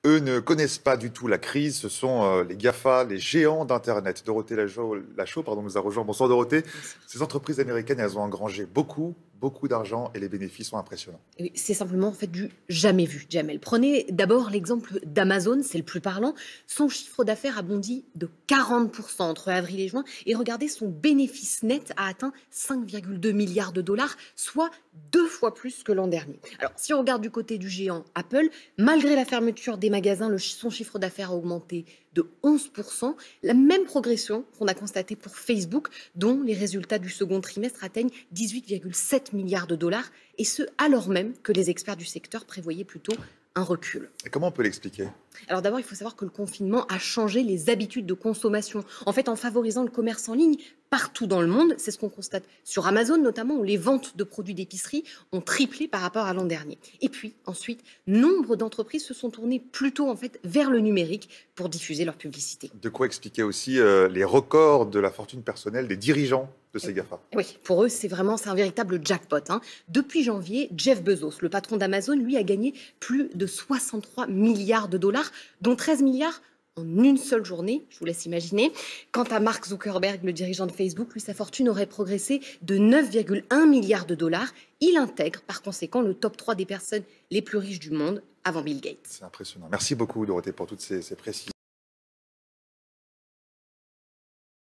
Eux ne connaissent pas du tout la crise. Ce sont les GAFA, les géants d'Internet. Dorothée Lachaud, nous a rejoint. Bonsoir Dorothée. Merci. Ces entreprises américaines, elles ont engrangé beaucoup d'argent et les bénéfices sont impressionnants. Oui, c'est simplement en fait du jamais vu, Jamel. Prenez d'abord l'exemple d'Amazon, c'est le plus parlant. Son chiffre d'affaires a bondi de 40% entre avril et juin. Et regardez, son bénéfice net a atteint 5,2 milliards de dollars, soit 2 fois plus que l'an dernier. Alors, si on regarde du côté du géant Apple, malgré la fermeture des magasins, son chiffre d'affaires a augmenté de 11%. La même progression qu'on a constatée pour Facebook, dont les résultats du second trimestre atteignent 18,7 milliards de dollars, et ce alors même que les experts du secteur prévoyaient plutôt un recul. Et comment on peut l'expliquer? Alors d'abord, il faut savoir que le confinement a changé les habitudes de consommation. En fait, en favorisant le commerce en ligne partout dans le monde, c'est ce qu'on constate sur Amazon notamment, où les ventes de produits d'épicerie ont triplé par rapport à l'an dernier. Et puis ensuite, nombre d'entreprises se sont tournées plutôt en fait vers le numérique pour diffuser leur publicité. De quoi expliquer aussi les records de la fortune personnelle des dirigeants de ces GAFA. Oui, pour eux, c'est un véritable jackpot, hein. Depuis janvier, Jeff Bezos, le patron d'Amazon, lui a gagné plus de 63 milliards de dollars, dont 13 milliards en une seule journée, je vous laisse imaginer. Quant à Mark Zuckerberg, le dirigeant de Facebook, lui, sa fortune aurait progressé de 9,1 milliards de dollars. Il intègre par conséquent le top 3 des personnes les plus riches du monde, avant Bill Gates. C'est impressionnant. Merci beaucoup Dorothée pour toutes ces précisions.